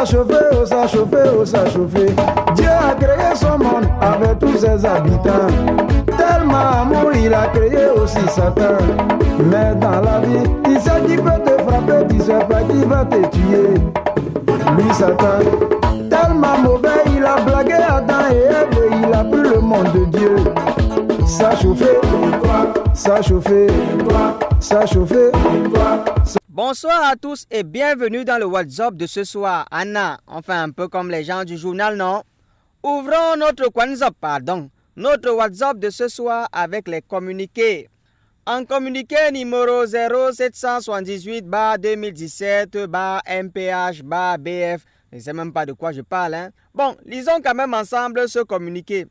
chauffé, oh ça chauffé, oh ça chauffé. Dieu a créé son monde avec tous ses habitants. Tellement amour, il a créé aussi Satan. Mais dans la vie, il sait qui peut te frapper, tu sais pas qui va te tuer. Lui Satan, tellement mauvais, il a blagué Adam et Ève et il a pris le monde de Dieu. Ça chauffé, ça chauffé, ça chauffé. Bonsoir à tous et bienvenue dans le WhatsApp de ce soir. Anna, enfin un peu comme les gens du journal, non? Ouvrons notre notre WhatsApp de ce soir avec les communiqués. En communiqué numéro 0778-2017-MPH-BF, je ne sais même pas de quoi je parle, hein? Bon, lisons quand même ensemble ce communiqué.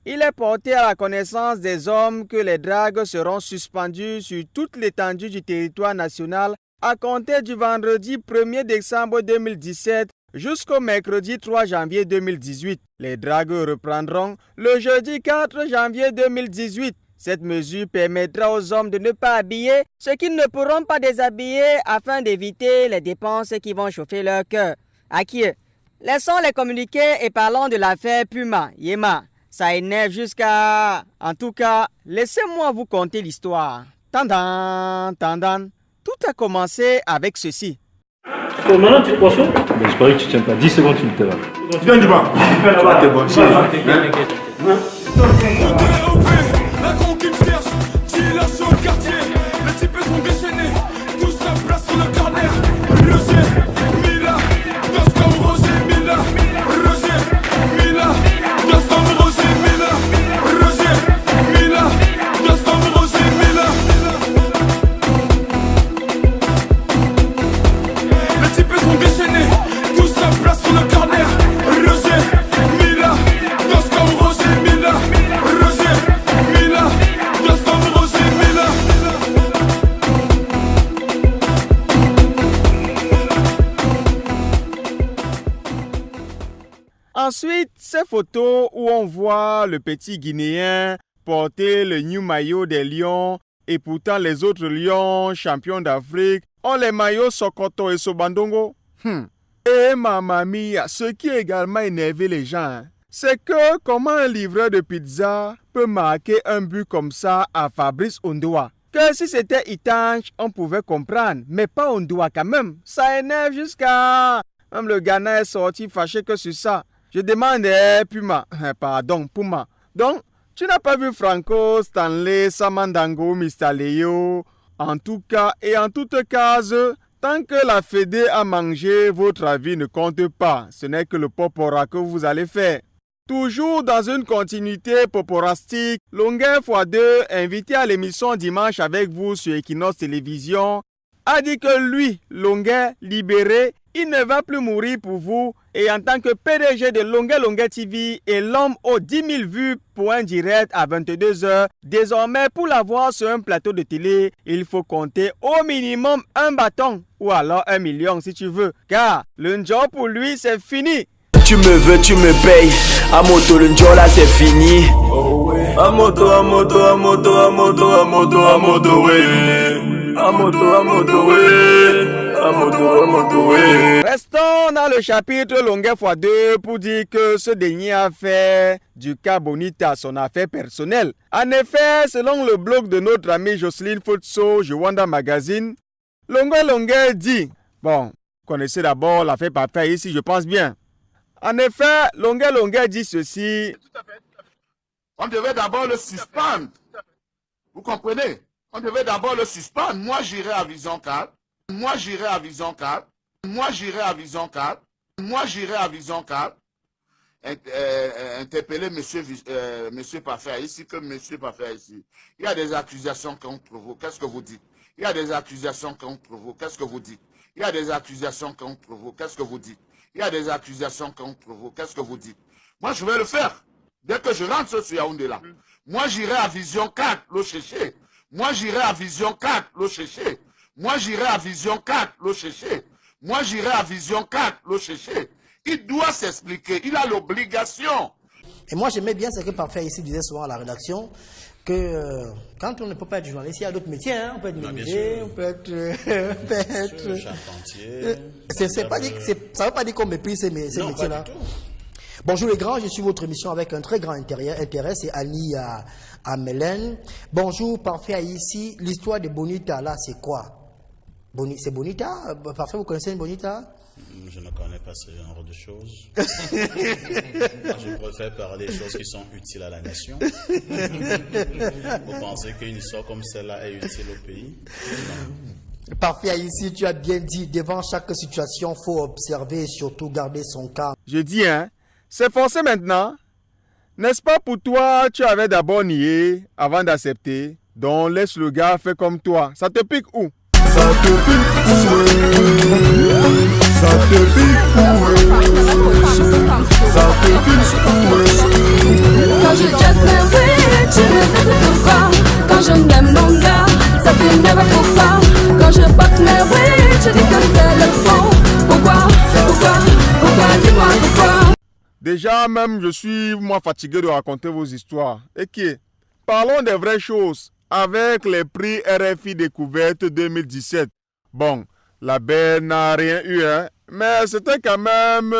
Il est porté à la connaissance des hommes que les dragues seront suspendues sur toute l'étendue du territoire national à compter du vendredi 1er décembre 2017 jusqu'au mercredi 3 janvier 2018. Les dragues reprendront le jeudi 4 janvier 2018. Cette mesure permettra aux hommes de ne pas habiller ceux qui ne pourront pas déshabiller afin d'éviter les dépenses qui vont chauffer leur cœur. Aki, laissons les communiqués et parlons de l'affaire Puma, Yema. Ça énerve jusqu'à... En tout cas, laissez-moi vous conter l'histoire. Tandan. Tout a commencé avec ceci. Maintenant, tu es poisson? Mais je parie que tu tiens pas 10 secondes sur le terrain. Tu viens du bas. Tu vas te bon. La conquête cherche, qui est là sur le quartier. Les types sont déchaînés, tous se placent sur le corner. Roger, Mila, danse comme Roger, Mila. Roger, Mila, danse comme Roger, Mila. Roger, Mila, danse comme Roger, Mila. Les types sont déchaînés, tous se placent sur le corner. Roger, Mila, danse comme Roger, Mila. Roger, Mila, danse comme Roger, Mila. Ensuite, ces photos où on voit le petit Guinéen porter le new maillot des Lions et pourtant les autres Lions, champions d'Afrique, ont les maillots Sokoto et Sobandongo. Et ma mamie, ce qui a également énervé les gens, c'est que comment un livreur de pizza peut marquer un but comme ça à Fabrice Ondoa. Que si c'était Itanche, on pouvait comprendre, mais pas Ondoa quand même. Ça énerve jusqu'à... Même le Ghana est sorti fâché que sur ça. Je demande, Puma, Donc, tu n'as pas vu Franco, Stanley, Samandango, Mr. Leo. En tout cas, et en toute case, tant que la Fédé a mangé, votre avis ne compte pas. Ce n'est que le popora que vous allez faire. Toujours dans une continuité poporastique, Longueur x2, invité à l'émission Dimanche avec vous sur Equinox Télévision, a dit que lui, Longueur, libéré, il ne va plus mourir pour vous et en tant que PDG de Longueur TV et l'homme aux 10 000 vues pour un direct à 22 h, désormais pour l'avoir sur un plateau de télé, il faut compter au minimum un bâton ou alors 1 million si tu veux, car le job pour lui c'est fini. Tu me veux, tu me payes. À moto, le job là c'est fini. À moto, ouais. Restons dans le chapitre Longueur x2 pour dire que ce dernier a fait du cas Bonita son affaire personnelle. En effet, selon le blog de notre amie Jocelyne Futso, Jowanda Magazine, Longueur dit, bon, vous connaissez d'abord l'affaire Parfait ici, je pense bien. En effet, Longueur dit ceci. Tout à fait. On devait d'abord le suspendre. Vous comprenez? On devait d'abord le suspendre. Moi, j'irai à Vision 4. Interpeller monsieur Parfait ici, que monsieur Parfait ici. Il y a des accusations contre vous. Qu'est-ce que vous dites? Il y a des accusations contre vous. Qu'est-ce que vous dites? Il y a des accusations contre vous. Qu'est-ce que vous dites? Il y a des accusations contre vous. Qu'est-ce que vous dites? Moi, je vais le faire. Dès que je rentre sur Yaoundé là. Moi, j'irai à Vision 4, le chercher. Moi, j'irai à Vision 4, le chercher. Moi, j'irai à Vision 4, le chercher. Moi, j'irai à Vision 4, le chercher. Il doit s'expliquer. Il a l'obligation. Et moi, j'aimais bien ce que Parfait ici disait souvent à la rédaction, que quand on ne peut pas être journaliste, il y a d'autres métiers. Hein. On peut être menuisier, on peut être charpentier. Ça ne veut pas dire qu'on méprise ces métiers-là. Bonjour les grands, je suis votre émission avec un très grand intérêt. C'est Annie à Mélène. Bonjour, Parfait ici. L'histoire de Bonita, là, c'est quoi? C'est Bonita? Parfait, vous connaissez une Bonita? Je ne connais pas ce genre de choses. Je préfère parler des choses qui sont utiles à la nation. Vous pensez qu'une histoire comme celle-là est utile au pays? Non. Parfait, ici, tu as bien dit, devant chaque situation, il faut observer et surtout garder son calme. Je dis, hein, c'est forcé maintenant. N'est-ce pas pour toi, tu avais d'abord nié avant d'accepter. Donc laisse le gars faire comme toi. Ça te pique où? Ça te pique où? Ça te pique où? Ça te pique où? Quand je jette mes oui, tu me fais pourquoi? Quand je n'aime mon gars, ça t'énerve pourquoi? Quand je porte mes oui, tu dis que c'est le fond. Pourquoi? Dis-moi pourquoi? Déjà même, je suis moi fatigué de raconter vos histoires. Et qui? Parlons des vraies choses. Avec les prix RFI Découverte 2017. Bon, la belle n'a rien eu, hein, mais c'était quand même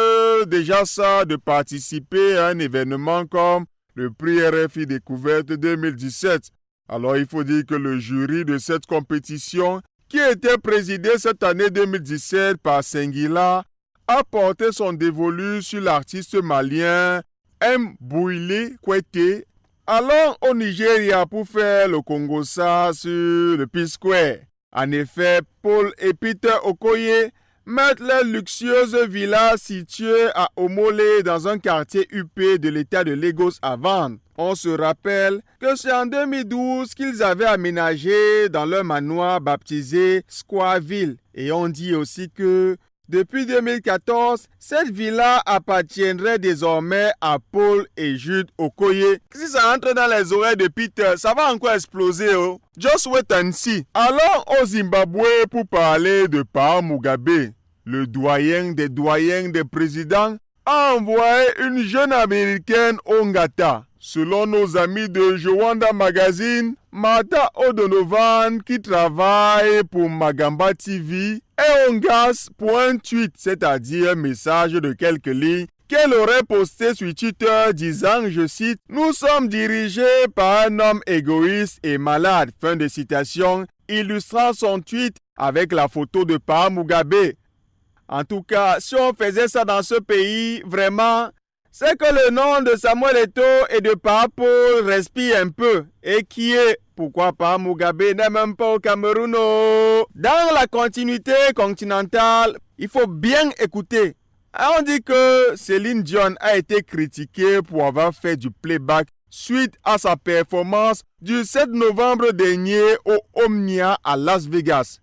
déjà ça de participer à un événement comme le prix RFI Découverte 2017. Alors il faut dire que le jury de cette compétition, qui était présidé cette année 2017 par Senghila, a porté son dévolu sur l'artiste malien M. Bouilé Kwete, allant au Nigeria pour faire le Congossa sur le P-Square. En effet, Paul et Peter Okoye mettent les luxueuses villas situées à Omole dans un quartier huppé de l'état de Lagos à vendre. On se rappelle que c'est en 2012 qu'ils avaient aménagé dans leur manoir baptisé Squareville. Et on dit aussi que depuis 2014, cette villa appartiendrait désormais à Paul et Jude Okoye. Si ça entre dans les oreilles de Peter, ça va encore exploser. Oh. Just wait and see. Allons au Zimbabwe pour parler de Paul Mugabe. Le doyen des présidents a envoyé une jeune américaine au Ngata. Selon nos amis de Jowanda Magazine, Martha O'Donovan, qui travaille pour Magamba TV, est en gas pour un tweet, c'est-à-dire un message de quelques lignes qu'elle aurait posté sur Twitter disant, je cite, « Nous sommes dirigés par un homme égoïste et malade », fin de citation, illustrant son tweet avec la photo de Paul Mugabe. En tout cas, si on faisait ça dans ce pays, vraiment, c'est que le nom de Samuel Eto'o et de Papo respire un peu. Et qui est, pourquoi pas, Mugabe n'est même pas au Cameroun. Dans la continuité continentale, il faut bien écouter. On dit que Céline Dion a été critiquée pour avoir fait du playback suite à sa performance du 7 novembre dernier au Omnia à Las Vegas.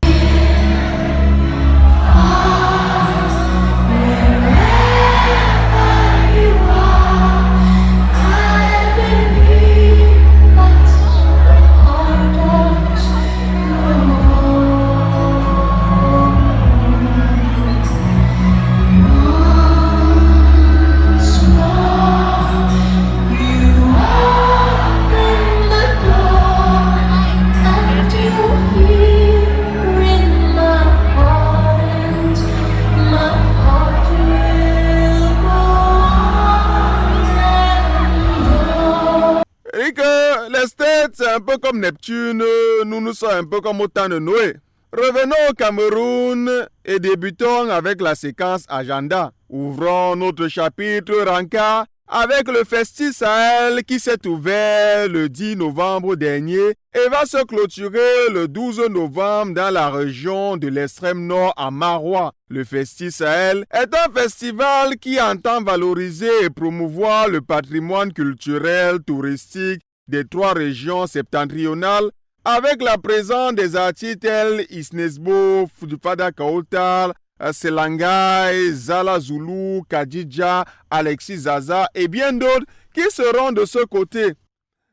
C'est un peu comme Neptune, nous sommes un peu comme au temps de Noé. Revenons au Cameroun et débutons avec la séquence agenda. Ouvrons notre chapitre Ranka avec le Festi Sahel qui s'est ouvert le 10 novembre dernier et va se clôturer le 12 novembre dans la région de l'extrême nord à Maroua. Le Festi Sahel est un festival qui entend valoriser et promouvoir le patrimoine culturel, touristique des 3 régions septentrionales avec la présence des artistes tels Isnesbo, Fada Kaotal, Selangai, Zala Zulu, Kadija, Alexis Zaza et bien d'autres qui seront de ce côté.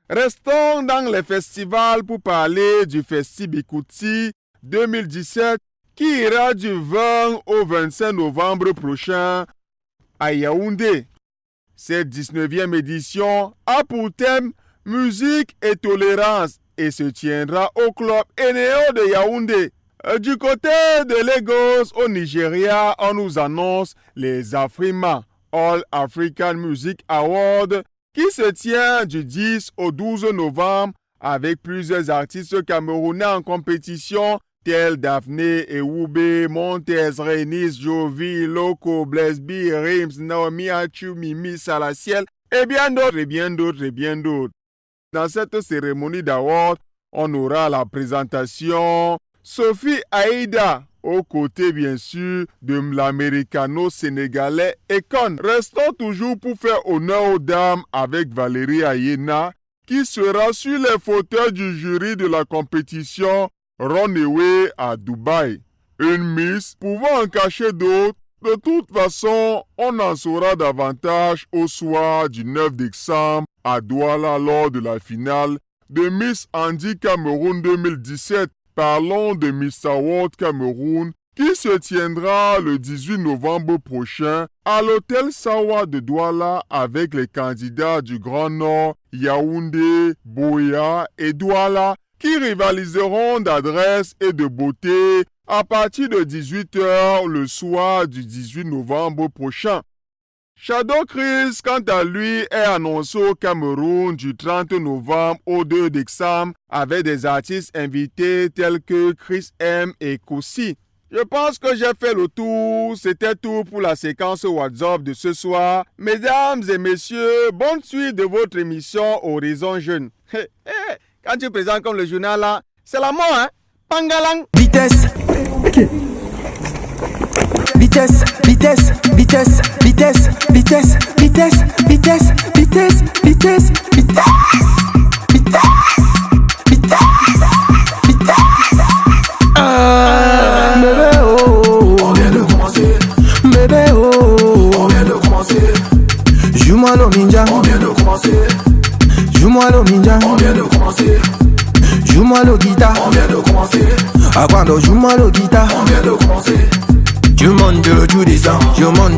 Restons dans les festivals pour parler du Festi Bikouti 2017 qui ira du 20 au 25 novembre prochain à Yaoundé. Cette 19e édition a pour thème musique et tolérance et se tiendra au club Eneo de Yaoundé. Du côté de Lagos au Nigeria, on nous annonce les Afrima All African Music Awards qui se tient du 10 au 12 novembre avec plusieurs artistes camerounais en compétition tels Daphné Ewoube, Montez, Renis, Jovi, Loco, Blesby, Rims, Naomi Achu, Mimi, Salaciel et bien d'autres, et bien d'autres, et bien d'autres. Dans cette cérémonie d'awards, on aura la présentation Sophie Aïda, aux côtés bien sûr de l'américano-sénégalais Ekon. Restons toujours pour faire honneur aux dames avec Valérie Ayena, qui sera sur les fauteuils du jury de la compétition Runaway à Dubaï. Une Miss pouvant en cacher d'autres. De toute façon, on en saura davantage au soir du 9 décembre à Douala lors de la finale de Miss Andy Cameroun 2017. Parlons de Miss Award Cameroun qui se tiendra le 18 novembre prochain à l'hôtel Sawa de Douala avec les candidats du Grand Nord, Yaoundé, Boya et Douala qui rivaliseront d'adresse et de beauté à partir de 18h le soir du 18 novembre prochain. Shadow Chris, quant à lui, est annoncé au Cameroun du 30 novembre au 2 décembre avec des artistes invités tels que Chris M et Koussi. Je pense que j'ai fait le tour. C'était tout pour la séquence WhatsApp de ce soir. Mesdames et messieurs, bonne suite de votre émission Horizon Jeune. Quand tu présentes comme le journal là, c'est la mort, hein? Pangalang. Vitesse. Vitesse, vitesse, vitesse, vitesse, vitesse, vitesse, vitesse, vitesse, vitesse, vitesse, vitesse, vitesse. Bébé oh, on vient de commencer. Bébé oh, on vient de commencer. Joue-moi le ninja, on vient de commencer. Joue-moi le ninja, on vient de commencer. Joue-moi le guitare, on vient de commencer. Avant de joue-moi le guitare, on vient de commencer. Je monte, je descends, je monte.